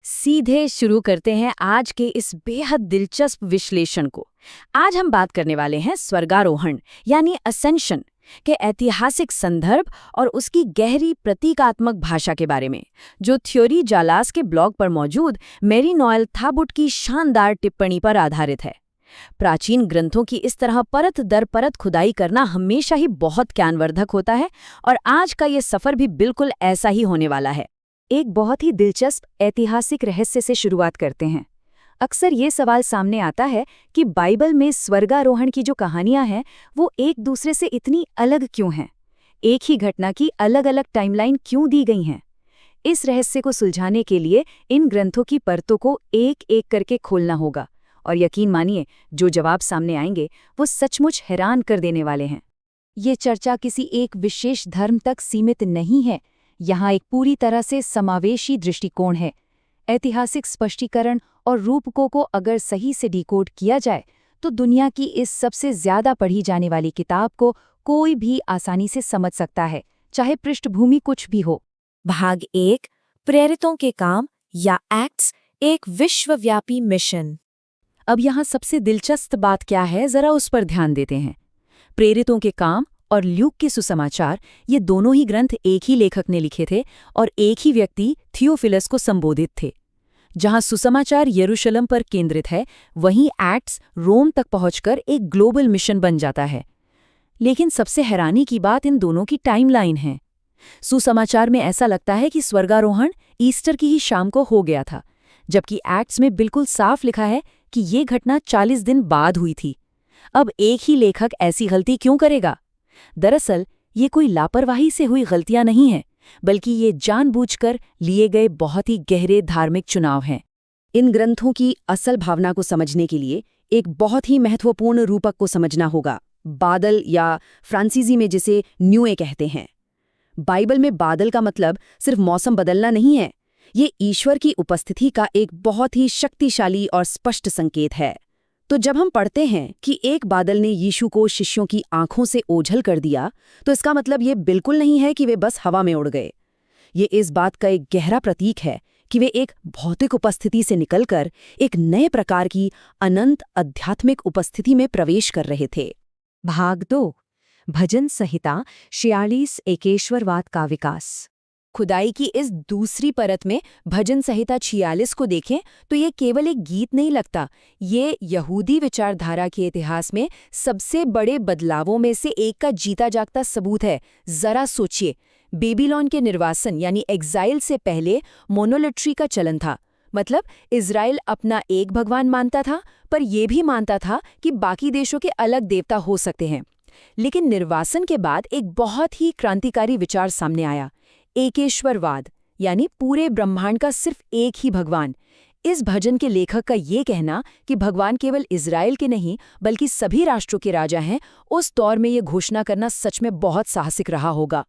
सीधे शुरू करते हैं आज के इस बेहद दिलचस्प विश्लेषण को। आज हम बात करने वाले हैं स्वर्गारोहण यानी असेंशन के ऐतिहासिक संदर्भ और उसकी गहरी प्रतीकात्मक भाषा के बारे में, जो थ्योरी जालास के ब्लॉग पर मौजूद मेरी नोएल थाबुट की शानदार टिप्पणी पर आधारित है। प्राचीन ग्रंथों की इस तरह परत दर परत खुदाई करना हमेशा ही बहुत ज्ञानवर्धक होता है और आज का ये सफर भी बिल्कुल ऐसा ही होने वाला है। एक बहुत ही दिलचस्प ऐतिहासिक रहस्य से शुरुआत करते हैं। अक्सर ये सवाल सामने आता है कि बाइबल में स्वर्गारोहण की जो कहानियां हैं वो एक दूसरे से इतनी अलग क्यों हैं? एक ही घटना की अलग अलग टाइमलाइन क्यों दी गई हैं? इस रहस्य को सुलझाने के लिए इन ग्रंथों की परतों को एक एक करके खोलना होगा और यकीन मानिए, जो जवाब सामने आएंगे वो सचमुच हैरान कर देने वाले हैं। ये चर्चा किसी एक विशेष धर्म तक सीमित नहीं है। यहाँ एक पूरी तरह से समावेशी दृष्टिकोण है। ऐतिहासिक स्पष्टीकरण और रूपकों को अगर सही से डिकोड किया जाए तो दुनिया की इस सबसे ज्यादा पढ़ी जाने वाली किताब को कोई भी आसानी से समझ सकता है, चाहे पृष्ठभूमि कुछ भी हो। भाग 1, प्रेरितों के काम या एक्ट्स, एक विश्वव्यापी मिशन। अब यहाँ सबसे दिलचस्प बात क्या है, जरा उस पर ध्यान देते हैं। प्रेरितों के काम और ल्यूक के सुसमाचार, ये दोनों ही ग्रंथ एक ही लेखक ने लिखे थे और एक ही व्यक्ति थियोफिलस को संबोधित थे। जहां सुसमाचार यरूशलेम पर केंद्रित है, वहीं एक्ट्स रोम तक पहुंचकर एक ग्लोबल मिशन बन जाता है। लेकिन सबसे हैरानी की बात इन दोनों की टाइमलाइन है। सुसमाचार में ऐसा लगता है कि स्वर्गारोहण ईस्टर की ही शाम को हो गया था, जबकि एक्ट्स में बिल्कुल साफ लिखा है कि ये घटना 40 दिन बाद हुई थी। अब एक ही लेखक ऐसी गलती क्यों करेगा? दरअसल ये कोई लापरवाही से हुई गलतियां नहीं हैं, बल्कि ये जानबूझकर लिए गए बहुत ही गहरे धार्मिक चुनाव हैं। इन ग्रंथों की असल भावना को समझने के लिए एक बहुत ही महत्वपूर्ण रूपक को समझना होगा, बादल, या फ्रांसीसी में जिसे न्यूए कहते हैं। बाइबल में बादल का मतलब सिर्फ मौसम बदलना नहीं है, ये ईश्वर की उपस्थिति का एक बहुत ही शक्तिशाली और स्पष्ट संकेत है। तो जब हम पढ़ते हैं कि एक बादल ने यीशु को शिष्यों की आंखों से ओझल कर दिया, तो इसका मतलब ये बिल्कुल नहीं है कि वे बस हवा में उड़ गए। ये इस बात का एक गहरा प्रतीक है कि वे एक भौतिक उपस्थिति से निकलकर एक नए प्रकार की अनंत आध्यात्मिक उपस्थिति में प्रवेश कर रहे थे। भाग 2, भजन संहिता 46 एकेश्वरवाद का विकास। खुदाई की इस दूसरी परत में भजन संहिता 46 को देखें तो ये केवल एक गीत नहीं लगता, ये यहूदी विचारधारा के इतिहास में सबसे बड़े बदलावों में से एक का जीता जागता सबूत है। जरा सोचिए, बेबीलोन के निर्वासन यानी एग्जाइल से पहले मोनोलिट्री का चलन था। मतलब इज़राइल अपना एक भगवान मानता था, पर यह भी मानता था कि बाकी देशों के अलग देवता हो सकते हैं। लेकिन निर्वासन के बाद एक बहुत ही क्रांतिकारी विचार सामने आया, एकेश्वरवाद, यानी पूरे ब्रह्मांड का सिर्फ एक ही भगवान। इस भजन के लेखक का ये कहना कि भगवान केवल इज़राइल के नहीं बल्कि सभी राष्ट्रों के राजा हैं, उस दौर में ये घोषणा करना सच में बहुत साहसिक रहा होगा।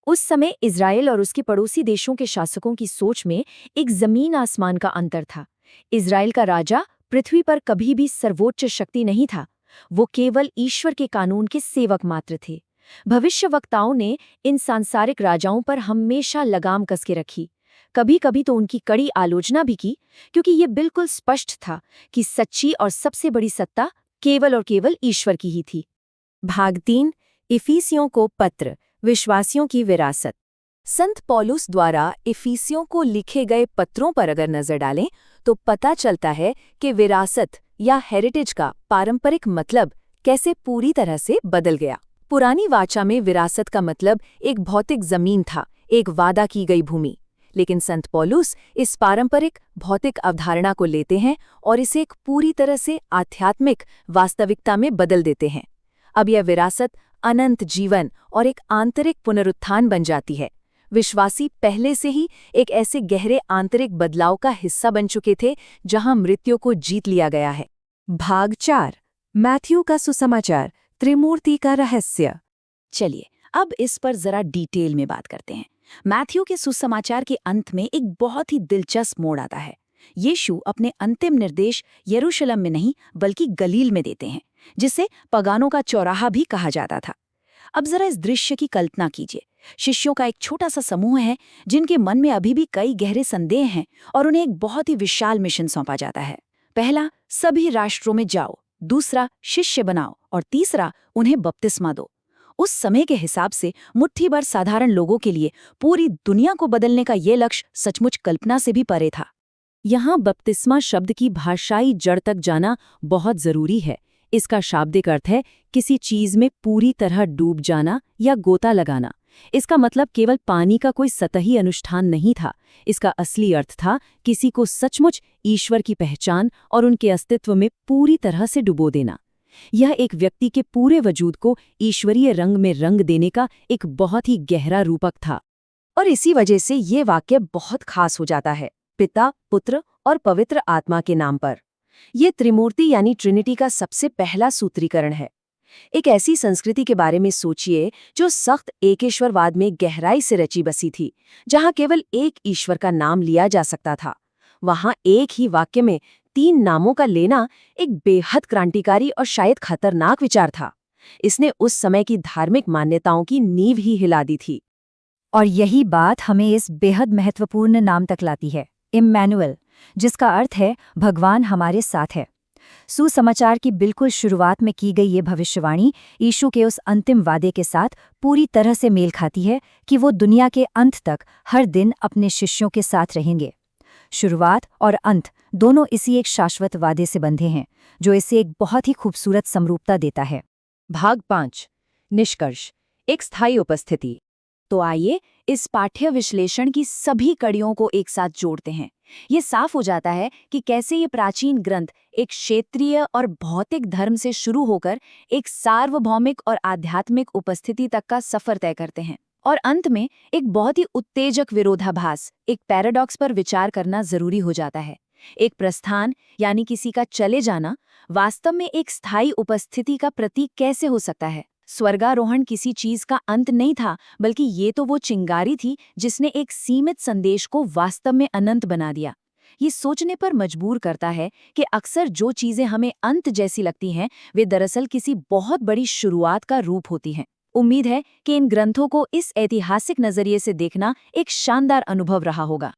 उस समय इज़राइल और उसके पड़ोसी देशों के शासकों की सोच में एक जमीन आसमान का अंतर था। इज़राइल का राजा पृथ्वी पर कभी भी सर्वोच्च शक्ति नहीं था, वो केवल ईश्वर के कानून के सेवक मात्र थे। भविष्यवक्ताओं ने इन सांसारिक राजाओं पर हमेशा लगाम कस के रखी, कभी कभी तो उनकी कड़ी आलोचना भी की, क्योंकि ये बिल्कुल स्पष्ट था कि सच्ची और सबसे बड़ी सत्ता केवल और केवल ईश्वर की ही थी। भाग 3, इफिसियों को पत्र, विश्वासियों की विरासत। संत पौलुस द्वारा इफिसियों को लिखे गए पत्रों पर अगर नजर डालें तो पता चलता है कि विरासत या हेरिटेज का पारंपरिक मतलब कैसे पूरी तरह से बदल गया। पुरानी वाचा में विरासत का मतलब एक भौतिक जमीन था, एक वादा की गई भूमि। लेकिन संत पौलुस इस पारंपरिक भौतिक अवधारणा को लेते हैं और इसे एक पूरी तरह से आध्यात्मिक वास्तविकता में बदल देते हैं। अब यह विरासत अनंत जीवन और एक आंतरिक पुनरुत्थान बन जाती है। विश्वासी पहले से ही एक ऐसे गहरे आंतरिक बदलाव का हिस्सा बन चुके थे जहां मृत्यु को जीत लिया गया है। भाग 4, मैथ्यू का सुसमाचार, त्रिमूर्ति का रहस्य। चलिए अब इस पर जरा डिटेल में बात करते हैं। मैथ्यू के सुसमाचार के अंत में एक बहुत ही दिलचस्प मोड़ आता है। यीशु अपने अंतिम निर्देश यरूशलेम में नहीं बल्कि गलील में देते हैं, जिसे पगानों का चौराहा भी कहा जाता था। अब जरा इस दृश्य की कल्पना कीजिए शिष्यों का एक छोटा सा समूह है जिनके मन में अभी भी कई गहरे संदेह हैं और उन्हें एक बहुत ही विशाल मिशन सौंपा जाता है। पहला, सभी राष्ट्रों में जाओ। दूसरा, शिष्य बनाओ। और तीसरा, उन्हें बपतिस्मा दो। उस समय के हिसाब से मुट्ठी भर साधारण लोगों के लिए पूरी दुनिया को बदलने का ये लक्ष्य सचमुच कल्पना से भी परे था। यहाँ बपतिस्मा शब्द की भाषाई जड़ तक जाना बहुत जरूरी है। इसका शाब्दिक अर्थ है किसी चीज में पूरी तरह डूब जाना या गोता लगाना। इसका मतलब केवल पानी का कोई सतही अनुष्ठान नहीं था। इसका असली अर्थ था किसी को सचमुच ईश्वर की पहचान और उनके अस्तित्व में पूरी तरह से डुबो देना। यह एक व्यक्ति के पूरे वजूद को ईश्वरीय रंग में रंग देने का एक बहुत ही गहरा रूपक था। और इसी वजह से ये वाक्य बहुत खास हो जाता है, पिता, पुत्र और पवित्र आत्मा के नाम पर। ये त्रिमूर्ति यानी ट्रिनिटी का सबसे पहला सूत्रीकरण है। एक ऐसी संस्कृति के बारे में सोचिए जो सख्त एकेश्वरवाद में गहराई से रची बसी थी, जहां केवल एक ईश्वर का नाम लिया जा सकता था। वहां एक ही वाक्य में 3 नामों का लेना एक बेहद क्रांतिकारी और शायद खतरनाक विचार था। इसने उस समय की धार्मिक मान्यताओं की नींव ही हिला दी थी। और यही बात हमें इस बेहद महत्वपूर्ण नाम तक लाती है, इम्मैनुअल, जिसका अर्थ है भगवान हमारे साथ है। सुसमाचार की बिल्कुल शुरुआत में की गई ये भविष्यवाणी यीशु के उस अंतिम वादे के साथ पूरी तरह से मेल खाती है कि वो दुनिया के अंत तक हर दिन अपने शिष्यों के साथ रहेंगे। शुरुआत और अंत दोनों इसी एक शाश्वत वादे से बंधे हैं, जो इसे एक बहुत ही खूबसूरत समरूपता देता है। भाग 5, निष्कर्ष, एक स्थायी उपस्थिति। तो आइए इस पाठ्य विश्लेषण की सभी कड़ियों को एक साथ जोड़ते हैं। ये साफ हो जाता है कि कैसे ये प्राचीन ग्रंथ एक क्षेत्रीय और भौतिक धर्म से शुरू होकर एक सार्वभौमिक और आध्यात्मिक उपस्थिति तक का सफर तय करते हैं। और अंत में एक बहुत ही उत्तेजक विरोधाभास, एक पैराडॉक्स पर विचार करना जरूरी हो जाता है। एक प्रस्थान यानी किसी का चले जाना वास्तव में एक स्थायी उपस्थिति का प्रतीक कैसे हो सकता है। स्वर्गारोहण किसी चीज का अंत नहीं था, बल्कि ये तो वो चिंगारी थी जिसने एक सीमित संदेश को वास्तव में अनंत बना दिया। ये सोचने पर मजबूर करता है कि अक्सर जो चीजें हमें अंत जैसी लगती हैं, वे दरअसल किसी बहुत बड़ी शुरुआत का रूप होती हैं। उम्मीद है कि इन ग्रंथों को इस ऐतिहासिक नजरिए से देखना एक शानदार अनुभव रहा होगा।